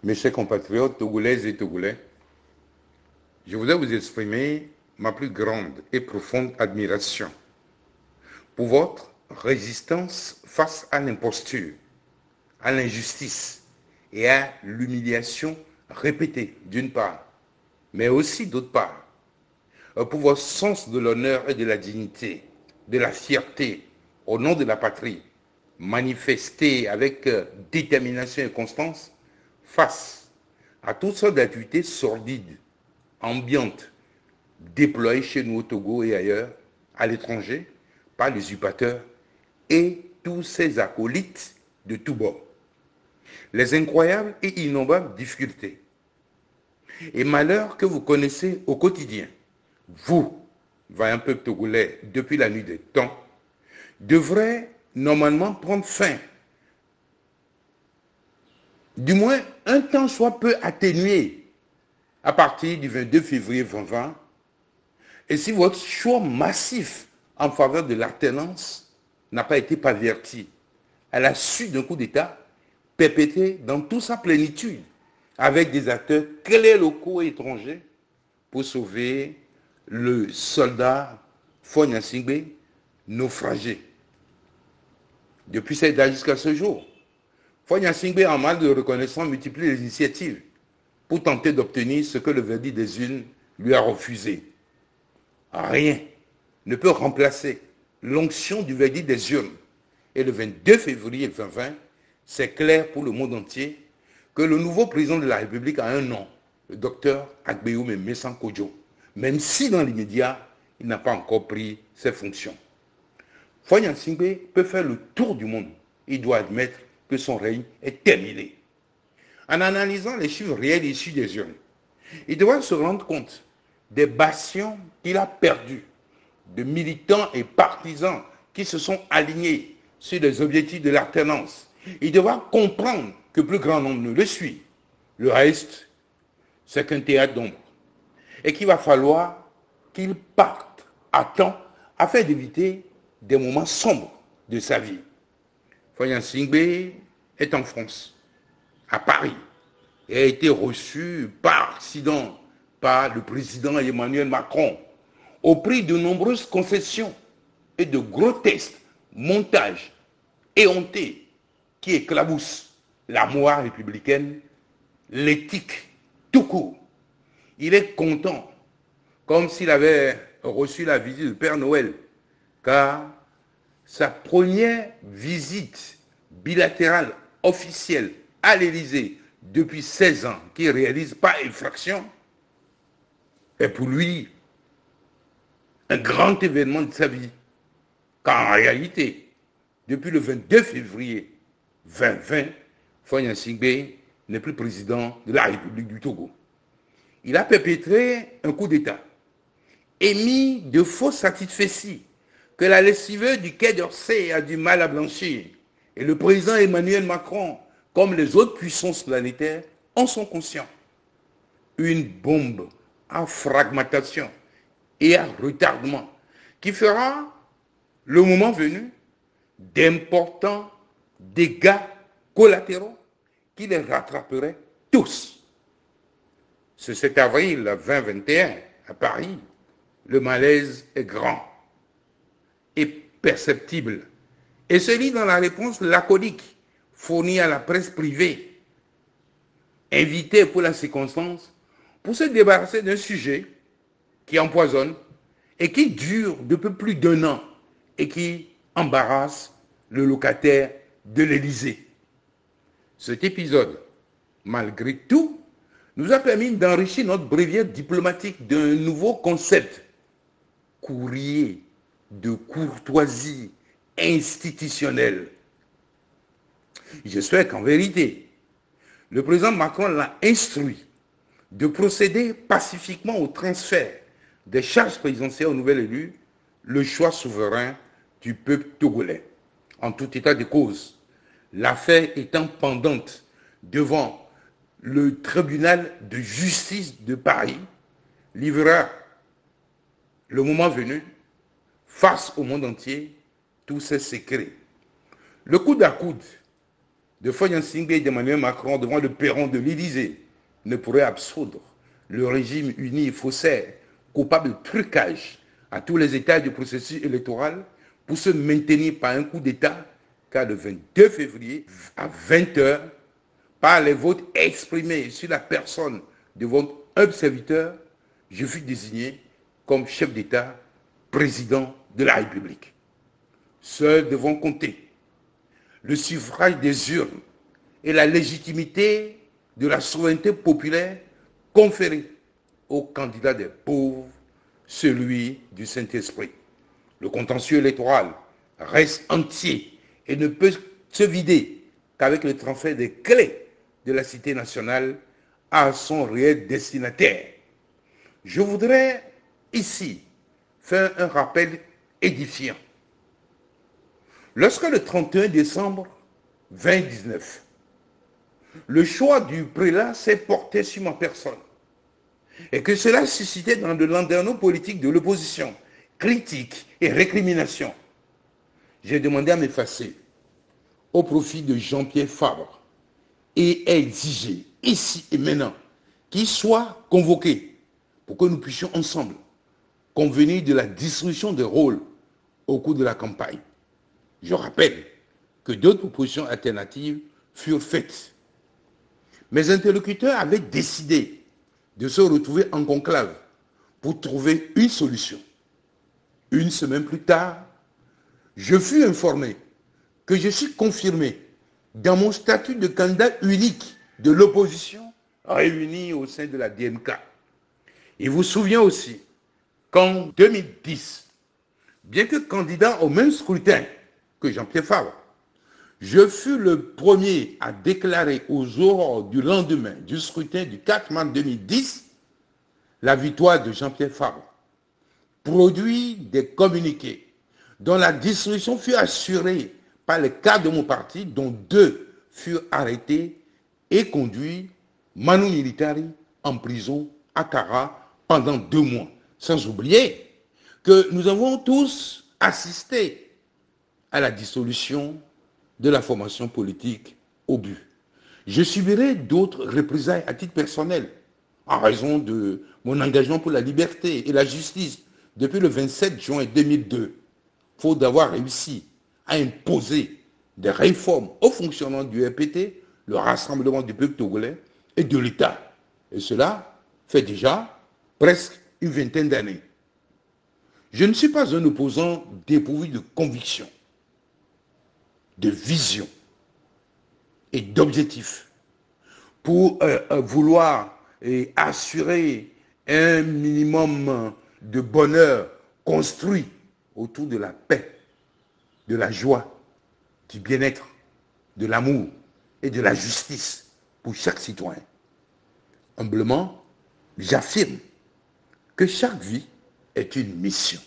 Mes chers compatriotes togolaises et togolais, je voudrais vous exprimer ma plus grande et profonde admiration pour votre résistance face à l'imposture, à l'injustice et à l'humiliation répétée d'une part, mais aussi d'autre part, pour votre sens de l'honneur et de la dignité, de la fierté au nom de la patrie, manifesté avec détermination et constance face à toutes sortes d'activités sordides, ambiantes, déployées chez nous au Togo et ailleurs, à l'étranger, par les usurpateurs et tous ces acolytes de tous bords. Les incroyables et innombrables difficultés et malheurs que vous connaissez au quotidien, vous, vaillant peuple togolais, depuis la nuit des temps, devraient normalement prendre fin. Du moins, un temps soit peu atténué à partir du 22 février 2020. Et si votre choix massif en faveur de l'alternance n'a pas été perverti à la suite d'un coup d'État perpétré dans toute sa plénitude avec des acteurs clés locaux et étrangers pour sauver le soldat Faure Gnassingbé naufragé. Depuis cette date jusqu'à ce jour, Faure Gnassingbé, en mal de reconnaissance, multiplie les initiatives pour tenter d'obtenir ce que le verdict des urnes lui a refusé. Rien ne peut remplacer l'onction du verdict des urnes. Et le 22 février 2020, c'est clair pour le monde entier que le nouveau président de la République a un nom, le docteur Agbéoumé Messan Kodjo, même si dans l'immédiat, il n'a pas encore pris ses fonctions. Faure Gnassingbé peut faire le tour du monde. Il doit admettre que son règne est terminé. En analysant les chiffres réels issus des urnes, il doit se rendre compte des bastions qu'il a perdus, de militants et partisans qui se sont alignés sur les objectifs de l'alternance. Il devra comprendre que plus grand nombre ne le suit. Le reste, c'est qu'un théâtre d'ombre. Et qu'il va falloir qu'il parte à temps afin d'éviter des moments sombres de sa vie. Faure Gnassingbé est en France, à Paris, et a été reçu par accident par le président Emmanuel Macron, au prix de nombreuses concessions et de grotesques montages éhontés qui éclaboussent la morale républicaine, l'éthique tout court. Il est content, comme s'il avait reçu la visite du Père Noël, car sa première visite bilatérale officielle à l'Élysée depuis 16 ans, qui ne réalise pas infraction, est pour lui un grand événement de sa vie. Car en réalité, depuis le 22 février 2020, Faure Gnassingbé n'est plus président de la République du Togo. Il a perpétré un coup d'État, émis de faux satisfecits que la lessiveuse du Quai d'Orsay a du mal à blanchir. Et le président Emmanuel Macron, comme les autres puissances planétaires, en sont conscients. Une bombe à fragmentation et à retardement qui fera, le moment venu, d'importants dégâts collatéraux qui les rattraperaient tous. Ce 7 avril 2021, à Paris, le malaise est grand et perceptible et se lit dans la réponse laconique fournie à la presse privée, invitée pour la circonstance pour se débarrasser d'un sujet qui empoisonne et qui dure depuis plus d'un an et qui embarrasse le locataire de l'Élysée. Cet épisode, malgré tout, nous a permis d'enrichir notre bréviaire diplomatique d'un nouveau concept, courrier de courtoisie institutionnelle. J'espère qu'en vérité, le président Macron l'a instruit de procéder pacifiquement au transfert des charges présidentielles aux nouvelles élus, le choix souverain du peuple togolais. En tout état de cause, l'affaire étant pendante devant le tribunal de justice de Paris, livrera, le moment venu, face au monde entier, tous ses secrets. Le coude à coude de Faye Gnassingbé et d'Emmanuel Macron devant le perron de l'Élysée ne pourrait absoudre le régime uni et faussaire, coupable de trucage à tous les étages du processus électoral pour se maintenir par un coup d'État, car le 22 février à 20 h, par les votes exprimés sur la personne de votre humble serviteur, je fus désigné comme chef d'État, président de la République. Seuls devront compter le suffrage des urnes et la légitimité de la souveraineté populaire conférée au candidat des pauvres, celui du Saint-Esprit. Le contentieux électoral reste entier et ne peut se vider qu'avec le transfert des clés de la cité nationale à son réel destinataire. Je voudrais ici faire un rappel édifiant. Lorsque le 31 décembre 2019, le choix du prélat s'est porté sur ma personne et que cela suscitait dans le landerneau politique de l'opposition, critiques et récriminations, j'ai demandé à m'effacer au profit de Jean-Pierre Fabre et exigé ici et maintenant qu'il soit convoqué pour que nous puissions ensemble convenir de la distribution des rôles au cours de la campagne. Je rappelle que d'autres propositions alternatives furent faites. Mes interlocuteurs avaient décidé de se retrouver en conclave pour trouver une solution. Une semaine plus tard, je fus informé que je suis confirmé dans mon statut de candidat unique de l'opposition réunie au sein de la DMK. Il vous souvient aussi qu'en 2010, bien que candidat au même scrutin que Jean-Pierre Fabre, je fus le premier à déclarer aux aurores du lendemain du scrutin du 4 mars 2010 la victoire de Jean-Pierre Fabre, produit des communiqués dont la distribution fut assurée par les cadres de mon parti, dont 2 furent arrêtés et conduits manu militari en prison à Kara pendant 2 mois. Sans oublier que nous avons tous assisté à la dissolution de la formation politique au but. Je subirai d'autres représailles à titre personnel en raison de mon engagement pour la liberté et la justice depuis le 27 juin 2002, faute d'avoir réussi à imposer des réformes au fonctionnement du RPT, le Rassemblement du peuple togolais et de l'État. Et cela fait déjà presque une vingtaine d'années. Je ne suis pas un opposant dépourvu de conviction, de vision et d'objectif pour vouloir assurer un minimum de bonheur construit autour de la paix, de la joie, du bien-être, de l'amour et de la justice pour chaque citoyen. Humblement, j'affirme que chaque vie est une mission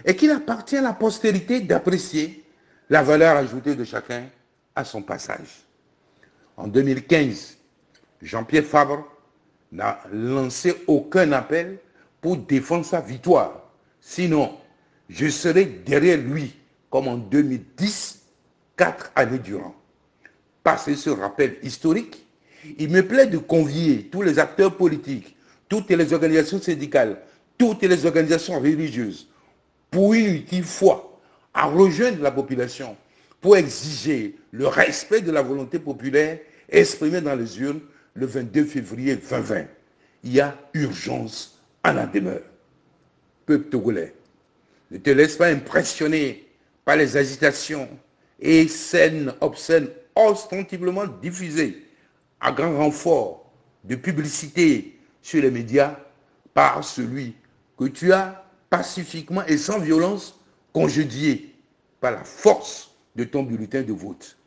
et qu'il appartient à la postérité d'apprécier la valeur ajoutée de chacun à son passage. En 2015, Jean-Pierre Fabre n'a lancé aucun appel pour défendre sa victoire. Sinon, je serai derrière lui, comme en 2010, 4 années durant. Passé ce rappel historique, il me plaît de convier tous les acteurs politiques, toutes les organisations syndicales, toutes les organisations religieuses, pour une ultime fois, à rejoindre la population pour exiger le respect de la volonté populaire exprimée dans les urnes le 22 février 2020. Il y a urgence à la demeure. Peuple togolais, ne te laisse pas impressionner par les agitations et scènes obscènes ostensiblement diffusées à grand renfort de publicité sur les médias par celui que tu as pacifiquement et sans violence congédié par la force de ton bulletin de vote.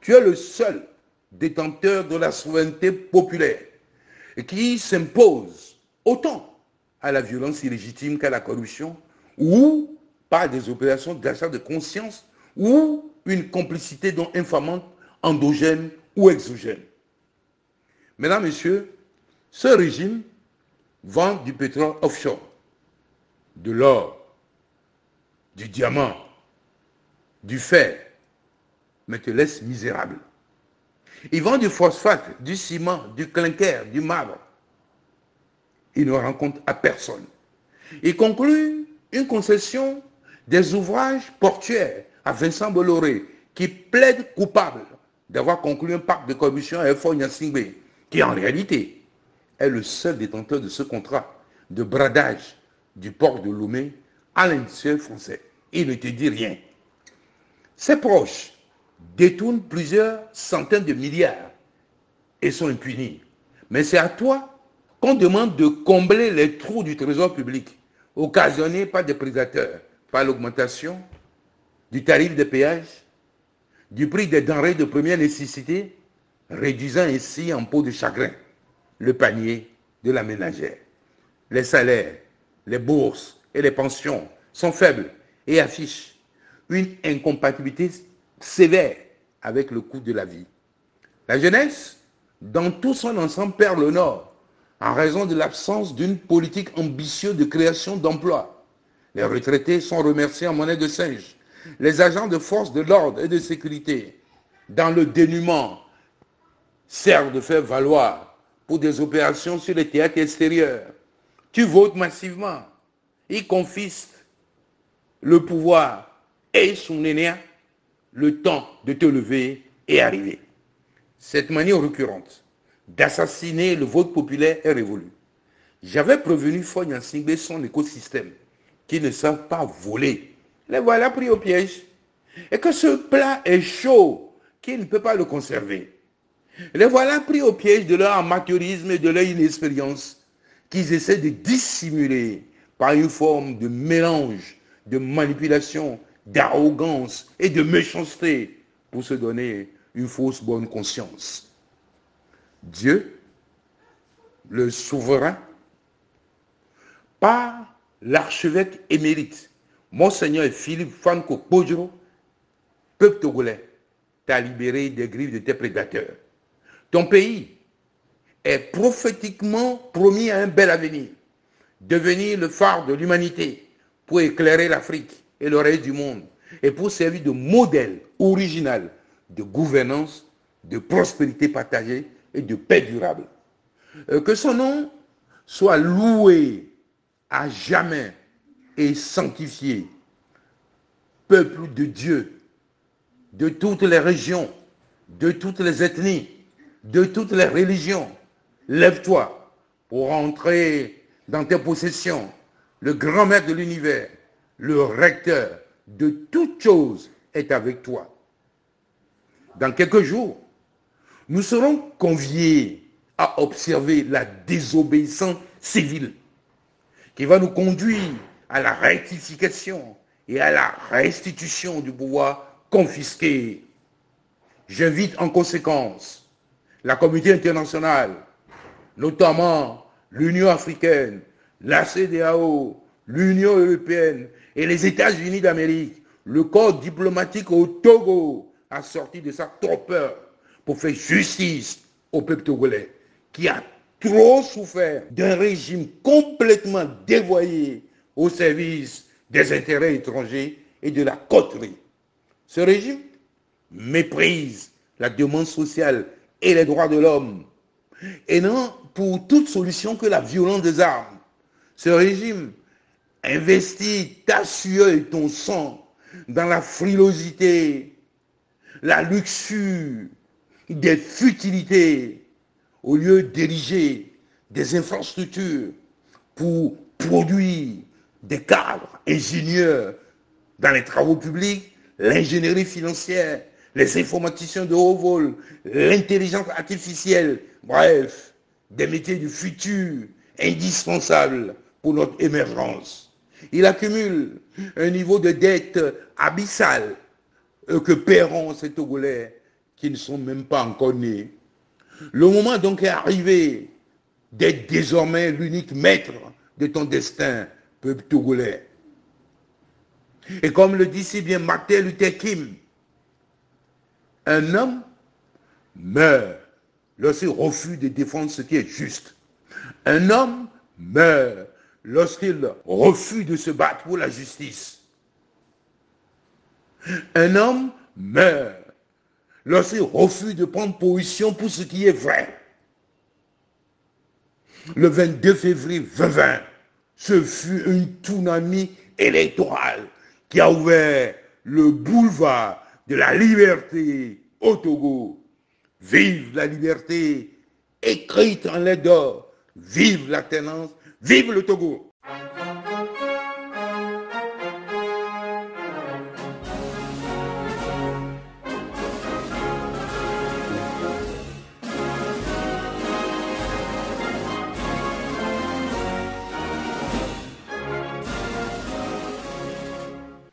Tu es le seul détenteur de la souveraineté populaire et qui s'impose autant à la violence illégitime qu'à la corruption ou par des opérations d'achat de conscience ou une complicité dont infamante, endogène ou exogène. Mesdames, Messieurs, ce régime vend du pétrole offshore, de l'or, du diamant, du fer, mais te laisse misérable. Ils vendent du phosphate, du ciment, du clinker, du marbre. Ils ne rencontrent à personne. Ils concluent une concession des ouvrages portuaires à Vincent Bolloré, qui plaide coupable d'avoir conclu un pacte de corruption avec Faure Gnassingbé, qui en réalité est le seul détenteur de ce contrat de bradage du port de Lomé à l'industriel français. Il ne te dit rien. Ses proches détournent plusieurs centaines de milliards et sont impunis. Mais c'est à toi qu'on demande de combler les trous du trésor public occasionnés par des prédateurs, par l'augmentation du tarif des péages, du prix des denrées de première nécessité, réduisant ainsi en peau de chagrin le panier de la ménagère. Les salaires, les bourses et les pensions sont faibles et affichent une incompatibilité sévère avec le coût de la vie. La jeunesse, dans tout son ensemble, perd le nord en raison de l'absence d'une politique ambitieuse de création d'emplois. Les retraités sont remerciés en monnaie de singe. Les agents de force de l'ordre et de sécurité, dans le dénuement, servent de faire valoir pour des opérations sur les théâtres extérieurs. Tu votes massivement. Ils confisquent le pouvoir et son aîné, le temps de te lever est arrivé. Cette manière récurrente d'assassiner le vote populaire est révolue. J'avais prévenu Faure Gnassingbé son écosystème, qui ne savent pas voler. Les voilà pris au piège. Et que ce plat est chaud, qu'il ne peut pas le conserver. Les voilà pris au piège de leur amateurisme et de leur inexpérience, qu'ils essaient de dissimuler par une forme de mélange, de manipulation, d'arrogance et de méchanceté pour se donner une fausse bonne conscience. Dieu, le souverain, par l'archevêque émérite, Monseigneur Philippe Fanko Podjoro, peuple togolais, t'a libéré des griffes de tes prédateurs. Ton pays est prophétiquement promis à un bel avenir, devenir le phare de l'humanité pour éclairer l'Afrique et le reste du monde et pour servir de modèle original de gouvernance, de prospérité partagée et de paix durable. Que son nom soit loué à jamais et sanctifié. Peuple de Dieu, de toutes les régions, de toutes les ethnies, de toutes les religions, lève-toi pour entrer dans tes possessions. Le grand maître de l'univers, le recteur de toutes choses est avec toi. Dans quelques jours, nous serons conviés à observer la désobéissance civile qui va nous conduire à la rectification et à la restitution du pouvoir confisqué. J'invite en conséquence la communauté internationale, notamment l'Union africaine, la CEDEAO, l'Union européenne et les États-Unis d'Amérique, le corps diplomatique au Togo a sorti de sa torpeur pour faire justice au peuple togolais qui a trop souffert d'un régime complètement dévoyé au service des intérêts étrangers et de la coterie. Ce régime méprise la demande sociale et les droits de l'homme et non pour toute solution que la violence des armes. Ce régime investit ta sueur et ton sang dans la frilosité, la luxure, des futilités, au lieu d'ériger des infrastructures pour produire des cadres ingénieurs dans les travaux publics, l'ingénierie financière, les informaticiens de haut vol, l'intelligence artificielle, bref, des métiers du futur indispensables pour notre émergence. Il accumule un niveau de dette abyssal que paieront ces Togolais qui ne sont même pas encore nés. Le moment donc est arrivé d'être désormais l'unique maître de ton destin, peuple togolais. Et comme le dit si bien Martin Luther King, un homme meurt lorsqu'il refuse de défendre ce qui est juste. Un homme meurt lorsqu'il refuse de se battre pour la justice. Un homme meurt lorsqu'ils refusent de prendre position pour ce qui est vrai. Le 22 février 2020, ce fut un tsunami électoral qui a ouvert le boulevard de la liberté au Togo. Vive la liberté, écrite en lettres d'or. Vive l'alternance, vive le Togo.